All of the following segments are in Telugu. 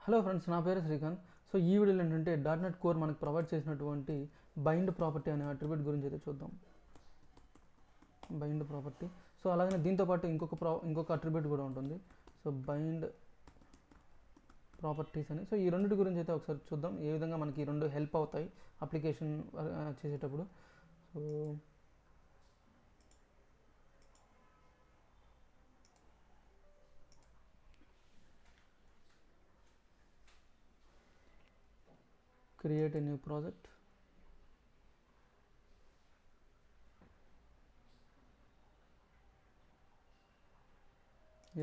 హలో ఫ్రెండ్స్, నా పేరు శ్రీకాంత్. సో ఈ వీడియోలో ఏంటంటే .NET కోర్ మనకు ప్రొవైడ్ చేసినటువంటి బైండ్ ప్రాపర్టీ అనే అట్రిబ్యూట్ గురించి అయితే చూద్దాం. Bind property. సో అలాగే దీంతో పాటు ఇంకొక అట్రిబ్యూట్ కూడా ఉంటుంది. సో బైండ్ ప్రాపర్టీస్ అని. సో ఈ రెండింటి గురించి అయితే ఒకసారి చూద్దాం, ఏ విధంగా మనకి ఈ రెండు హెల్ప్ అవుతాయి అప్లికేషన్ చేసేటప్పుడు. So create a new project.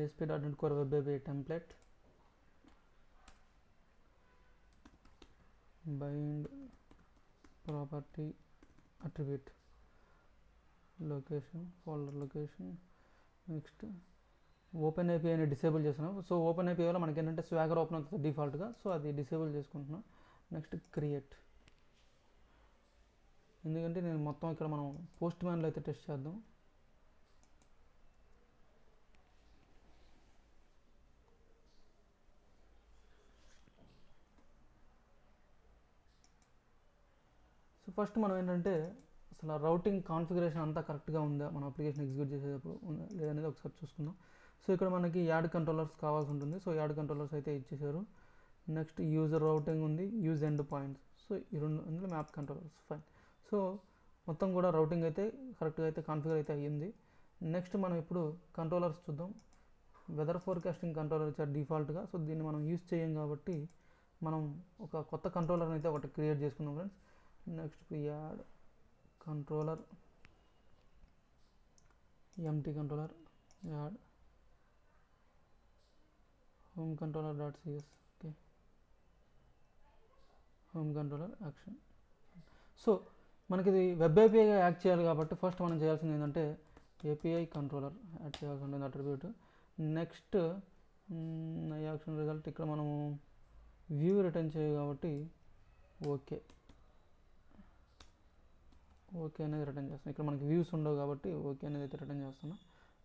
ASP.NET Core Web API template. Bind property attribute. Location, folder location. Next open API అని డిసేబుల్ చేస్తున్నాం. సో ఓపెన్ ఏపీఐ వల్ల మనకి ఏంటంటే స్వాగర్ ఓపెన్ అవుతుంది డిఫాల్ట్గా. సో అది డిసేబుల్ చేసుకుంటున్నాం. నెక్స్ట్ క్రియేట్, ఎందుకంటే నేను మొత్తం ఇక్కడ మనం పోస్ట్ మ్యాన్లో అయితే టెస్ట్ చేద్దాం. సో ఫస్ట్ మనం ఏంటంటే అసలు రౌటింగ్ కాన్ఫిగరేషన్ అంతా కరెక్ట్గా ఉందా, మన అప్లికేషన్ ఎగ్జిక్యూట్ చేసేటప్పుడు ఉందా లేదనేది ఒకసారి చూసుకుందాం. సో ఇక్కడ మనకి యాడ్ కంట్రోలర్స్ కావాల్సి ఉంటుంది. సో యాడ్ కంట్రోలర్స్ అయితే ఇచ్చేసారు. నెక్స్ట్ యూజర్ రౌటింగ్ ఉంది, యూజ్ ఎండ్ పాయింట్స్. సో ఈ రెండు అందులో మ్యాప్ కంట్రోలర్స్ ఫైన్. సో మొత్తం కూడా రౌటింగ్ అయితే కరెక్ట్గా అయితే కాన్ఫిగర్ అయితే అయ్యింది. నెక్స్ట్ మనం ఇప్పుడు కంట్రోలర్స్ చూద్దాం. వెదర్ ఫోర్కాస్టింగ్ కంట్రోలర్ ఇచ్చారు డిఫాల్ట్గా. సో దీన్ని మనం యూజ్ చేయం కాబట్టి మనం ఒక కొత్త కంట్రోలర్ అయితే ఒకటి క్రియేట్ చేసుకుందాం friends. Next add controller, empty controller, add home controller dot CS. Okay, home controller action. So మనకి ఇది వెబ్ ఏపీఐగా యాక్ట్ చేయాలి కాబట్టి ఫస్ట్ మనం చేయాల్సింది ఏంటంటే ఏపీఐ కంట్రోలర్ యాడ్ చేయాల్సి ఉంటుంది అట్రిబ్యూట్. నెక్స్ట్ యాక్షన్ రిజల్ట్ ఇక్కడ మనము వ్యూ రిటర్న్ చేయాలి కాబట్టి ఓకే అనేది రిటర్న్ చేస్తాం. ఇక్కడ మనకి వ్యూస్ ఉండవు కాబట్టి ఓకే అనేది అయితే రిటర్న్ చేస్తున్నాం.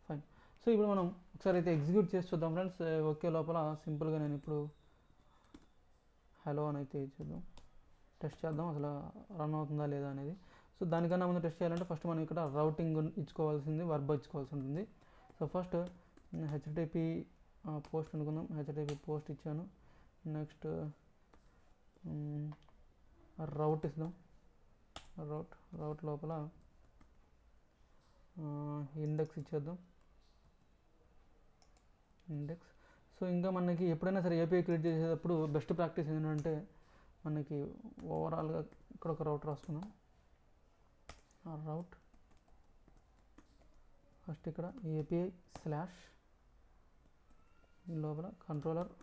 ఫైన్. సో ఇప్పుడు మనం ఒకసారి అయితే ఎగ్జిక్యూట్ చేసి చూద్దాం ఫ్రెండ్స్. ఓకే లోపల సింపుల్గా నేను ఇప్పుడు హలో అని అయితే ఇచ్చేద్దాం, టెస్ట్ చేద్దాం అసలు రన్ అవుతుందా లేదా అనేది. సో దానికన్నా ముందు టెస్ట్ చేయాలంటే ఫస్ట్ మనం ఇక్కడ రౌటింగ్ ఇచ్చుకోవాల్సింది, వర్బ్ ఇచ్చుకోవాల్సి ఉంటుంది. సో ఫస్ట్ హెచ్టిటిపి పోస్ట్ అనుకుందాం. హెచ్టిటిపి పోస్ట్ ఇచ్చాను. నెక్స్ట్ రౌట్ ఇద్దాం. రౌట్ లోపల ఇండెక్స్ ఇచ్చేద్దాం, ఇండెక్స్. సో ఇంకా మనకి ఎప్పుడైనా సరే ఏపీఐ క్రియేట్ చేసేటప్పుడు బెస్ట్ ప్రాక్టీస్ ఏంటంటే మనకి ఓవరాల్గా ఇక్కడ ఒక రౌట్ రాసుకుందాం. ఆ రౌట్ ఫస్ట్ ఇక్కడ ఏపీఐ స్లాష్ లోపల కంట్రోలర్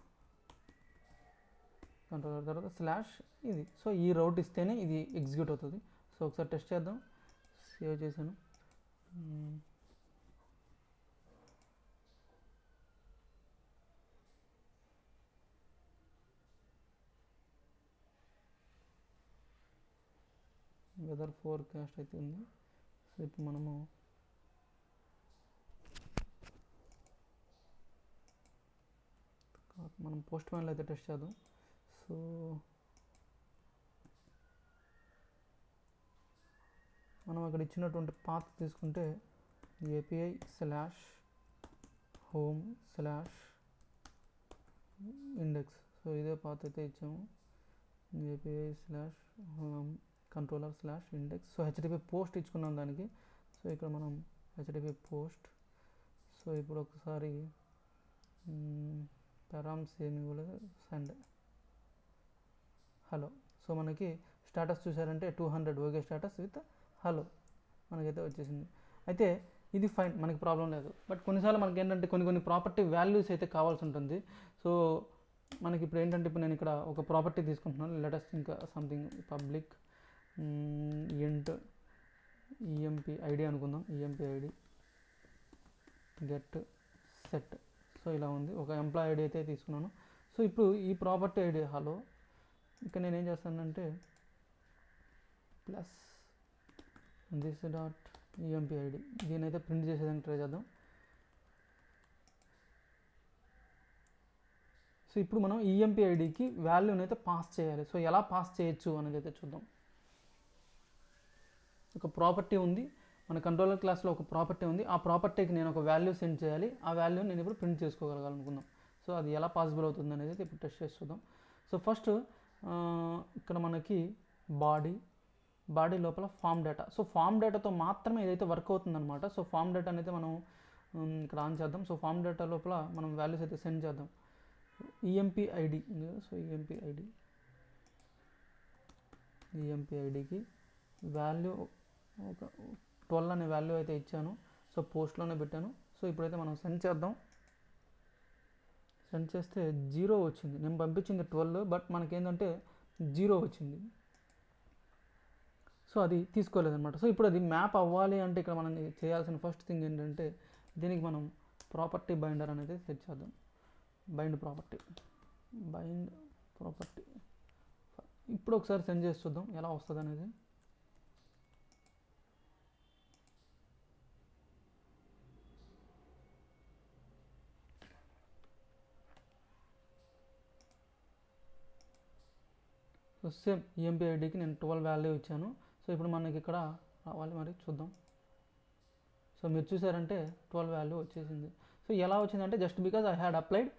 తర్వాత స్లాష్ ఇది. సో ఈ రౌట్ ఇస్తేనే ఇది ఎగ్జిక్యూట్ అవుతుంది. సో ఒకసారి టెస్ట్ చేద్దాం. సేవ్ చేశాను. వెదర్ ఫోర్కాస్ట్ అయితే ఉంది. సో ఇప్పుడు మనము పోస్ట్ మ్యాన్లో అయితే టెస్ట్ చేద్దాం. సో మనం అక్కడ ఇచ్చినటువంటి పాత్ తీసుకుంటే API slash home slash index. So ఇదే పాత్ అయితే ఇచ్చాము, API slash home controller slash index. So HTTP post ఇచ్చుకున్నాం దానికి. సో ఇక్కడ మనం హెచ్టిటిపి పోస్ట్. సో ఇప్పుడు ఒకసారి పారామ్స్ ఏమి ఇవ్వలేదు, సెండ్ హలో. సో మనకి స్టేటస్ చూసారంటే 200 ఓకే స్టేటస్ విత్ హలో మనకైతే వచ్చేసింది. అయితే ఇది ఫైన్, మనకి ప్రాబ్లం లేదు. బట్ కొన్నిసార్లు మనకి ఏంటంటే కొన్ని ప్రాపర్టీ వాల్యూస్ అయితే కావాల్సి ఉంటుంది. సో మనకి ఇప్పుడు ఏంటంటే ఇప్పుడు నేను ఇక్కడ ఒక ప్రాపర్టీ తీసుకుంటున్నాను. లెటెస్ట్ ఇంకా సంథింగ్ పబ్లిక్ ఇంట్ ఈఎంపీ ఐడి అనుకుందాం. EMP ID get set. So ఇలా ఉంది. ఒక ఎంప్లాయ్ ఐడి అయితే తీసుకున్నాను. సో ఇప్పుడు ఈ ప్రాపర్టీ ఐడి హలో, ఇక్కడ నేను ఏం చేస్తానంటే plus this dot EMP ID, దీని అయితే ప్రింట్ చేసేదానికి ట్రై చేద్దాం. సో ఇప్పుడు మనం ఈఎంపీ ఐడికి వాల్యూని అయితే పాస్ చేయాలి. సో ఎలా పాస్ చేయొచ్చు అనేది అయితే చూద్దాం. ఒక ప్రాపర్టీ ఉంది, మన కంట్రోలర్ క్లాస్లో ఒక ప్రాపర్టీ ఉంది. ఆ ప్రాపర్టీకి నేను ఒక వాల్యూ సెండ్ చేయాలి. ఆ వాల్యూని నేను ఇప్పుడు ప్రింట్ చేసుకోగలగాలనుకుందాం. సో అది ఎలా పాసిబుల్ అవుతుంది అనేది అయితే ఇప్పుడు టెస్ట్ చేసి చూద్దాం. సో ఫస్ట్ ఇక్కడ మనకి బాడీ లోపల ఫామ్ డేటా. సో ఫామ్ డేటాతో మాత్రమే ఇదైతే వర్క్ అవుతుందన్నమాట. సో ఫామ్ డేటా అనేది మనం ఇక్కడ ఆన్ చేద్దాం. సో ఫామ్ డేటా లోపల మనం వాల్యూస్ అయితే సెండ్ చేద్దాం. ఈఎంపీ ఐడి ఉంది కదా, సో ఈఎంపీ ఐడికి వాల్యూ ఒక 12 అనే వాల్యూ అయితే ఇచ్చాను. సో పోస్ట్లోనే పెట్టాను. సో ఇప్పుడైతే మనం సెండ్ చేద్దాం. సెండ్ చేస్తే 0 వచ్చింది. నేను పంపించింది 12, బట్ మనకేంటంటే 0 వచ్చింది. సో అది తీసుకోలేదన్నమాట. సో ఇప్పుడు అది మ్యాప్ అవ్వాలి అంటే ఇక్కడ మనం చేయాల్సిన ఫస్ట్ థింగ్ ఏంటంటే దీనికి మనం ప్రాపర్టీ బైండర్ అనేది సెట్ చేద్దాం. బైండ్ ప్రాపర్టీ ఇప్పుడు ఒకసారి సెండ్ చేసి చూద్దాం ఎలా వస్తుంది అనేది. సో సేమ్ ఈఎంపీ ఐడికి నేను 12 వాల్యూ ఇచ్చాను. సో ఇప్పుడు మనకి ఇక్కడ రావాలి, మరి చూద్దాం. సో మీరు చూసారంటే 12 వాల్యూ వచ్చేసింది. సో ఎలా వచ్చిందంటే just because I had applied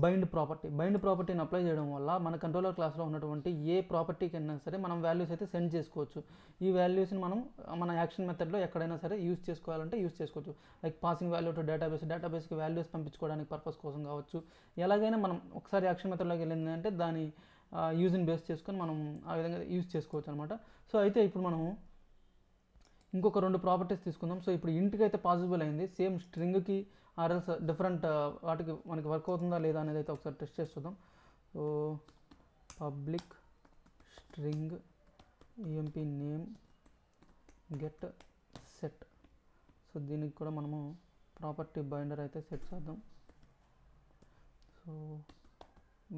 bind ప్రాపర్టీని అప్లై చేయడం వల్ల మన కంట్రోలర్ క్లాస్లో ఉన్నటువంటి ఏ ప్రాపర్టీకి అయినా సరే మనం వాల్యూస్ అయితే సెండ్ చేసుకోవచ్చు. ఈ వాల్యూస్ని మనం మన యాక్షన్ మెథడ్లో ఎక్కడైనా సరే యూస్ చేసుకోవాలంటే యూస్ చేసుకోవచ్చు. లైక్ పాసింగ్ వాల్యూ టు డేటాబేస్కి వాల్యూస్ పంపించుకోవడానికి పర్పస్ కోసం కావచ్చు. ఎలాగైనా మనం ఒకసారి యాక్షన్ మెథడ్లోకి వెళ్ళిందంటే దాని యూజ్ని బేస్ చేసుకొని మనం ఆ విధంగా యూజ్ చేసుకోవచ్చు అనమాట. సో అయితే ఇప్పుడు మనం ఇంకొక 2 ప్రాపర్టీస్ తీసుకుందాం. సో ఇప్పుడు ఇంటికి అయితే పాసిబుల్ అయింది. సేమ్ స్ట్రింగ్కి ఆర్ఎల్స్ డిఫరెంట్ వాటికి మనకి వర్క్ అవుతుందా లేదా అనేది అయితే ఒకసారి టెస్ట్ చేసి చూద్దాం. So public string EMP name get set. So దీనికి కూడా మనము ప్రాపర్టీ బైండర్ అయితే సెట్ చేద్దాం. So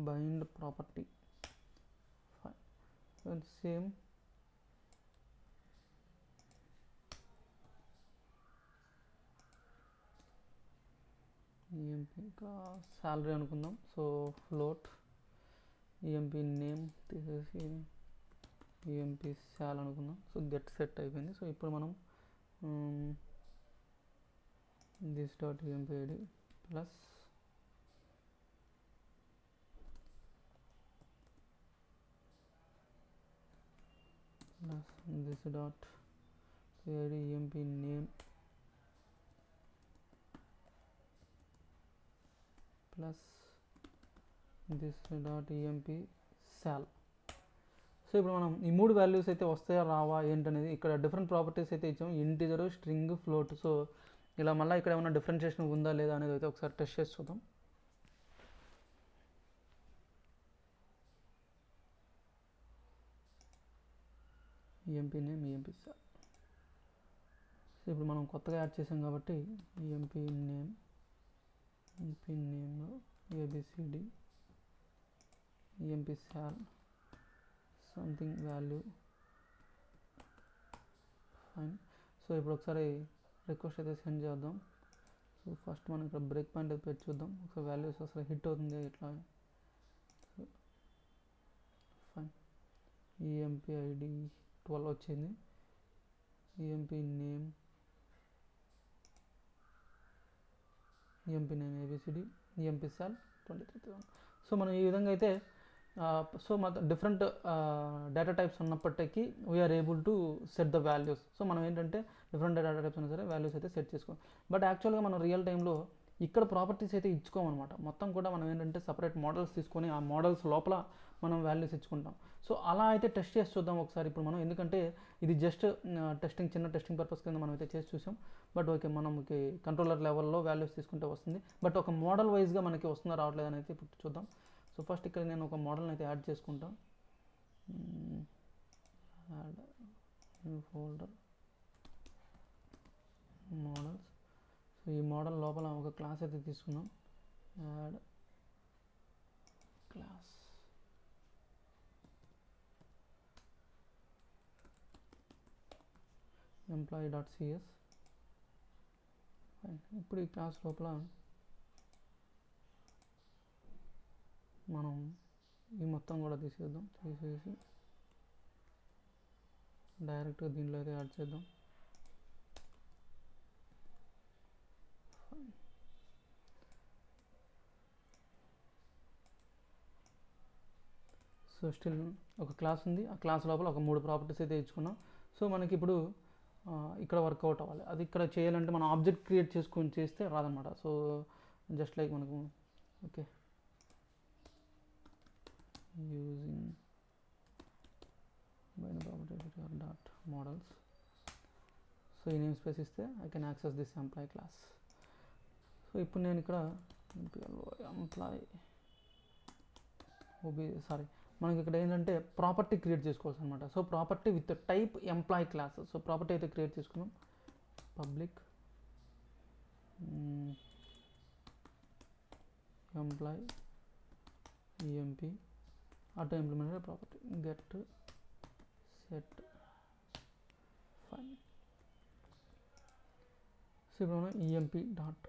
bind property same EMP salary అనుకుందాం. సో ఫ్లోట్ ఈఎంపీ నేమ్ తీసేసి ఈఎంపీ శాల్ అనుకుందాం. సో గెట్ సెట్ అయిపోయింది. సో ఇప్పుడు మనం this dot EMP ID plus this dot ID EMP name plus this dot EMP sal. So ఇప్పుడు మనం ఈ 3 వాల్యూస్ అయితే వస్తాయా రావా ఏంటనేది ఇక్కడ డిఫరెంట్ ప్రాపర్టీస్ అయితే ఇచ్చాం. Integer, string, float. సో ఇలా మళ్ళీ ఇక్కడ ఏమైనా డిఫరెన్షియేషన్ ఉందా లేదా అనేది అయితే ఒకసారి టెస్ట్ చేసి చూద్దాం. EMP name EMP sal. So ఇప్పుడు మనం కొత్తగా యాడ్ చేసాం కాబట్టి ఈఎంపీ నేమ్లో ABCD EMP sal something value fine. So ఇప్పుడు ఒకసారి రిక్వెస్ట్ అయితే సెండ్ చేద్దాం. సో ఫస్ట్ మనం ఇక్కడ బ్రేక్ పాయింట్ అయితే పెట్టి చూద్దాం ఒకసారి వాల్యూస్ అసలు హిట్ అవుతుంది ఇట్లా. ఫైన్. ఈఎంపీ ఐడి 12 వచ్చింది. EMP name ABCD EMP sal 23. So మనం ఈ విధంగా అయితే సో మన డిఫరెంట్ డేటా టైప్స్ ఉన్నప్పటికీ we are able to set the values. So మనం ఏంటంటే డిఫరెంట్ డేటా టైప్స్ అయినా సరే వాల్యూస్ అయితే సెట్ చేసుకోవాలి. బట్ యాక్చువల్గా మనం రియల్ టైంలో ఇక్కడ ప్రాపర్టీస్ అయితే ఇచ్చుకోమన్నమాట. మొత్తం కూడా మనం ఏంటంటే సపరేట్ మోడల్స్ తీసుకొని ఆ మోడల్స్ లోపల మనం వాల్యూస్ ఇచ్చుకుంటాం. సో అలా అయితే టెస్ట్ చేసి చూద్దాం ఒకసారి ఇప్పుడు మనం. ఎందుకంటే ఇది జస్ట్ చిన్న టెస్టింగ్ పర్పస్ కింద మనం అయితే చేసి చూసాం. బట్ ఓకే, మనకి కంట్రోలర్ లెవెల్లో వాల్యూస్ తీసుకుంటే వస్తుంది. బట్ ఒక మోడల్ వైజ్గా మనకి వస్తుందా రావట్లేదు అని అయితే ఇప్పుడు చూద్దాం. సో ఫస్ట్ ఇక్కడ నేను ఒక మోడల్ని అయితే యాడ్ చేసుకుంటాను. Add new folder models. So ఈ మోడల్ లోపల ఒక క్లాస్ అయితే తీసుకున్నాం. Add class employee.cs. ఇప్పుడు ఈ క్లాస్ లోపల మనం ఈ మొత్తం కూడా తీసేద్దాం, తీసేసి డైరెక్ట్గా దీంట్లో అయితే యాడ్ చేద్దాం. సో స్టిల్ ఒక క్లాస్ ఉంది, ఆ క్లాస్ లోపల ఒక 3 ప్రాపర్టీస్ అయితే ఇచ్చుకున్నాం. సో మనకి ఇప్పుడు ఇక్కడ వర్కౌట్ అవ్వాలి. అది ఇక్కడ చేయాలంటే మనం ఆబ్జెక్ట్ క్రియేట్ చేసుకొని చేస్తే రాదనమాట. సో జస్ట్ లైక్ మనకు okay using bind property dot models. So ఈ నేమ్ స్పేస్ ఇస్తే I can access this employee class. So ఇప్పుడు నేను ఇక్కడ ఎంప్లాయీ సారీ మనకి ఇక్కడ ఏంటంటే ప్రాపర్టీ క్రియేట్ చేసుకోవాల్సి అనమాట. So property with type employee class. So property అయితే క్రియేట్ చేసుకున్నాం. Public employee EMP auto implemented property get set fine. So ఇప్పుడు మనం ఈఎంపీ డాట్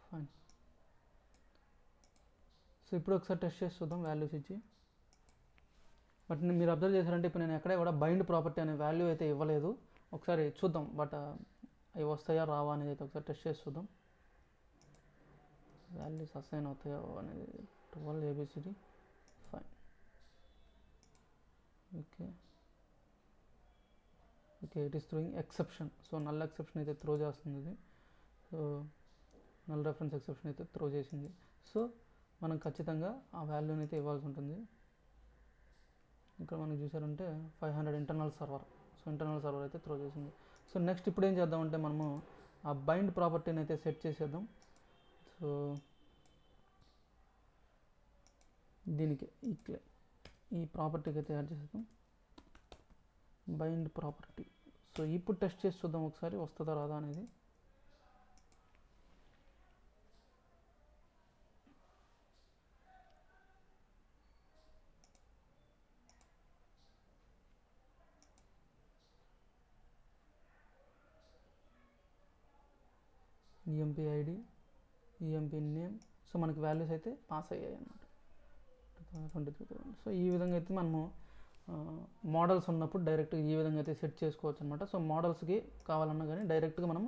ఫైన్. సో ఇప్పుడు ఒకసారి టెస్ట్ చేసి చూద్దాం వాల్యూస్ ఇచ్చి. బట్ మీరు అబ్జర్వ్ చేశారంటే ఇప్పుడు నేను ఎక్కడే కూడా బైండ్ ప్రాపర్టీ అనే వాల్యూ అయితే ఇవ్వలేదు. ఒకసారి చూద్దాం బట్ అవి వస్తాయా రావా అనేది అయితే ఒకసారి టెస్ట్ చేసి చూద్దాం. వాల్యూస్ అసైన్ అవుతాయో అనేది 12 ABCD fine. Okay okay it is throwing exception. So null exception అయితే త్రో చేస్తుంది ఇది. సో నల్ రెఫరెన్స్ ఎక్సెప్షన్ అయితే త్రో చేసింది. సో మనం ఖచ్చితంగా ఆ వాల్యూని అయితే ఇవ్వాల్సి ఉంటుంది. ఇక్కడ మనం చూసారంటే 500 internal server. So internal server అయితే త్రో చేసింది. సో నెక్స్ట్ ఇప్పుడు ఏం చేద్దామంటే మనము ఆ బైండ్ ప్రాపర్టీని అయితే సెట్ చేసేద్దాం. సో దీనికి ఈ ప్రాపర్టీకి అయితే యాడ్ చేసేద్దాం బైండ్ ప్రాపర్టీ. సో ఇప్పుడు టెస్ట్ చేసి చూద్దాం ఒకసారి వస్తుందా రాదా అనేది. EMP ID EMP name. So మనకి వాల్యూస్ అయితే పాస్ అయ్యాయి అన్నమాట 2023. సో ఈ విధంగా అయితే మనము మోడల్స్ ఉన్నప్పుడు డైరెక్ట్ ఈ విధంగా అయితే సెట్ చేసుకోవచ్చు అనమాట. సో మోడల్స్కి కావాలన్నా కానీ డైరెక్ట్గా మనం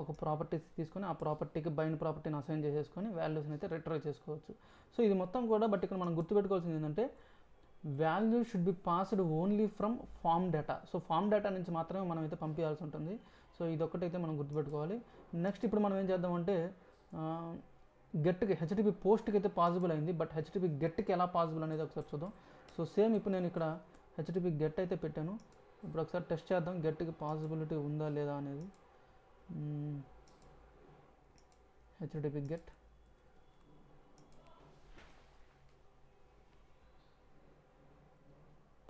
ఒక ప్రాపర్టీస్ తీసుకొని ఆ ప్రాపర్టీకి బైండ్ ప్రాపర్టీని అసైన్ చేసేసుకొని వాల్యూస్ని అయితే రిట్రైవ్ చేసుకోవచ్చు. సో ఇది మొత్తం కూడా బట్ ఇక్కడ మనం గుర్తుపెట్టుకోవాల్సింది ఏంటంటే value should be passed only from form data. So form data నుంచి మాత్రమే మనం అయితే పంపించాల్సి ఉంటుంది. సో ఇదొక్కటైతే మనం గుర్తుపెట్టుకోవాలి. నెక్స్ట్ ఇప్పుడు మనం ఏం చేద్దామంటే గెట్కి హెచ్టిపి పోస్ట్కి అయితే పాసిబుల్ అయింది, బట్ హెచ్టిపి గెట్కి ఎలా పాసిబుల్ అనేది ఒకసారి చూద్దాం. సో సేమ్ ఇప్పుడు నేను ఇక్కడ హెచ్టిపి గెట్ అయితే పెట్టాను. ఇప్పుడు ఒకసారి టెస్ట్ చేద్దాం గెట్కి పాసిబిలిటీ ఉందా లేదా అనేది. హెచ్టిపి గెట్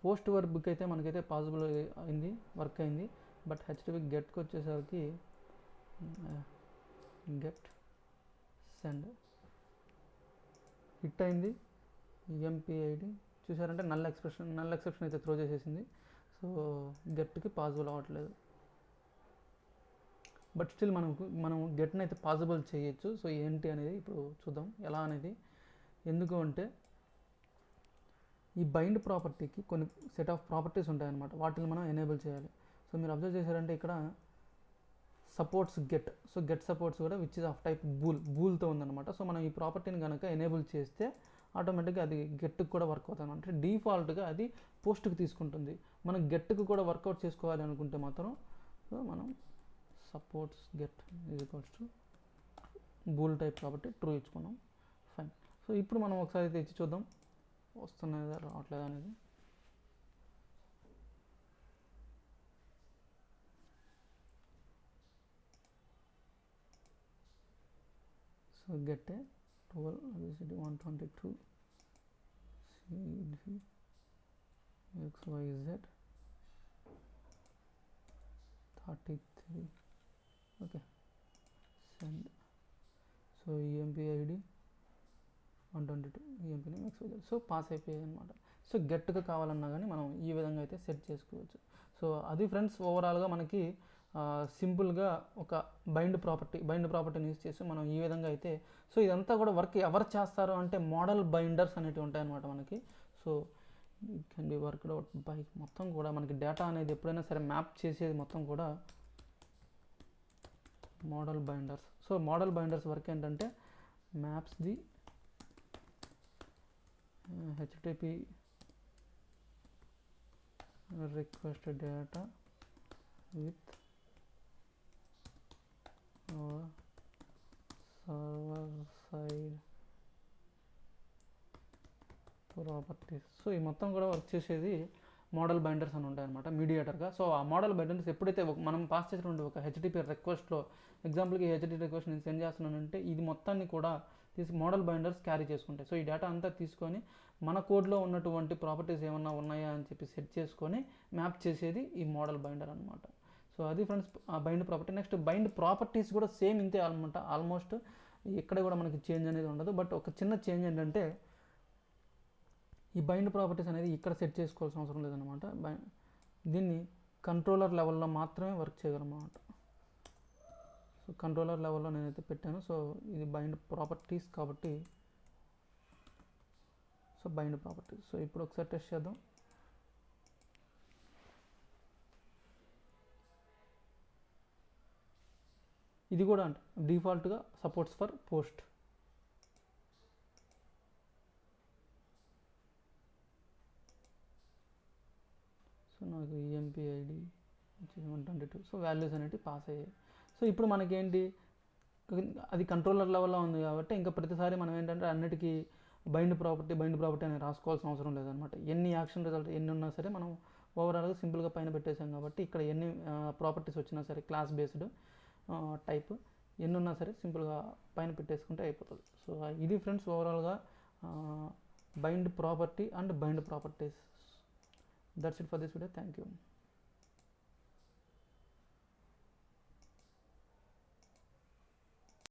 పోస్ట్ వర్క్ అయితే మనకైతే పాసిబుల్ అయింది, వర్క్ అయింది. బట్ హెచ్టిపి గెట్కి వచ్చేసరికి గెట్ సెండ్ హిట్ అయింది. ఈఎంపీ ఐడి చూసారంటే నల్ ఎక్సెప్షన్ అయితే త్రో చేసేసింది. సో గెట్కి పాసిబుల్ అవ్వట్లేదు. బట్ స్టిల్ మనం గెట్ని అయితే పాసిబుల్ చేయొచ్చు. సో ఏంటి అనేది ఇప్పుడు చూద్దాం ఎలా అనేది. ఎందుకు అంటే ఈ బైండ్ ప్రాపర్టీకి కొన్ని సెట్ ఆఫ్ ప్రాపర్టీస్ ఉంటాయన్నమాట, వాటిని మనం ఎనేబుల్ చేయాలి. సో మీరు అబ్జర్వ్ చేశారంటే ఇక్కడ supports get. So get supports కూడా విచ్ ఇస్ ఆఫ్ టైప్ బూల్తో ఉందన్నమాట. సో మనం ఈ ప్రాపర్టీని కనుక ఎనేబుల్ చేస్తే ఆటోమేటిక్గా అది గెట్కి కూడా వర్క్ అవుతుంది. అంటే డిఫాల్ట్గా అది పోస్ట్కి తీసుకుంటుంది. మనం గెట్కి కూడా వర్కౌట్ చేసుకోవాలి అనుకుంటే మాత్రం సో మనం supports get is equals to bool type కాబట్టి ట్రూ ఇచ్చుకున్నాం. ఫైన్. సో ఇప్పుడు మనం ఒకసారి అయితే ఇచ్చి చూద్దాం వస్తున్నదా రావట్లేదా అనేది. So get 12 ABCD 122 CD XYZ 33. Okay send. So EMP ID 122 EMP name XYZ. So pass అయిపోయాయి అనమాట. సో గట్టిగా కావాలన్నా కానీ మనం ఈ విధంగా అయితే సెట్ చేసుకోవచ్చు. సో అది ఫ్రెండ్స్ ఓవరాల్గా మనకి సింపుల్గా ఒక బైండ్ ప్రాపర్టీని యూజ్ చేసి మనం ఈ విధంగా అయితే, సో ఇదంతా కూడా వర్క్ ఎవరు చేస్తారు అంటే మోడల్ బైండర్స్ అనేవి ఉంటాయన్నమాట మనకి. So it can be worked out by మొత్తం కూడా మనకి డేటా అనేది ఎప్పుడైనా సరే మ్యాప్ చేసేది మొత్తం కూడా model binders. So model binders work ఏంటంటే maps the HTTP request data with our server side properties. So ఈ మొత్తం కూడా వర్క్ చేసేది మోడల్ బైండర్స్ అని ఉంటాయి అనమాట మీడియేటర్గా. సో ఆ మోడల్ బైండర్స్ ఎప్పుడైతే మనం పాస్ చేసినటువంటి ఒక HTTP రిక్వెస్ట్లో, ఎగ్జాంపుల్కి HTTP రిక్వెస్ట్ నేను సెండ్ చేస్తున్నానంటే ఇది మొత్తాన్ని కూడా మోడల్ బైండర్స్ క్యారీ చేసుకుంటాయి. సో ఈ డేటా అంతా తీసుకొని మన కోడ్లో ఉన్నటువంటి ప్రాపర్టీస్ ఏమన్నా ఉన్నాయా అని చెప్పి సెట్ చేసుకొని మ్యాప్ చేసేది ఈ మోడల్ బైండర్ అనమాట. సో అది ఫ్రెండ్స్ ఆ bind property. Next bind properties కూడా సేమ్ ఇంతే అనమాట. ఆల్మోస్ట్ ఇక్కడ కూడా మనకి చేంజ్ అనేది ఉండదు. బట్ ఒక చిన్న చేంజ్ ఏంటంటే ఈ బైండ్ ప్రాపర్టీస్ అనేది ఇక్కడ సెట్ చేసుకోవాల్సిన అవసరం లేదనమాట. దీన్ని కంట్రోలర్ లెవెల్లో మాత్రమే వర్క్ చేయగలమన్నమాట. సో కంట్రోలర్ లెవెల్లో నేనైతే పెట్టాను. సో ఇది బైండ్ ప్రాపర్టీస్ కాబట్టి సో బైండ్ ప్రాపర్టీస్. సో ఇప్పుడు ఒకసారి టెస్ట్ చేద్దాం. ఇది కూడా అంటే డిఫాల్ట్గా సపోర్ట్స్ ఫర్ పోస్ట్. సో నాకు EMP ID 122. సో వాల్యూస్ అనేవి పాస్ అయ్యాయి. సో ఇప్పుడు మనకేంటి, అది కంట్రోలర్ లెవెల్లో ఉంది కాబట్టి ఇంకా ప్రతిసారి మనం ఏంటంటే అన్నిటికీ బైండ్ ప్రాపర్టీ అని రాసుకోవాల్సిన అవసరం లేదనమాట. ఎన్ని యాక్షన్ రిజల్ట్ ఎన్ని ఉన్నా సరే మనం ఓవరాల్గా సింపుల్గా పైన పెట్టేసాం కాబట్టి ఇక్కడ ఎన్ని ప్రాపర్టీస్ వచ్చినా సరే క్లాస్ బేస్డ్ టైప్ ఎన్ని ఉన్నా సరే సింపుల్గా పైన పెట్టేసుకుంటే అయిపోతుంది. సో ఇది ఫ్రెండ్స్ ఓవరాల్గా bind property and bind properties. That's it for this video. Thank you.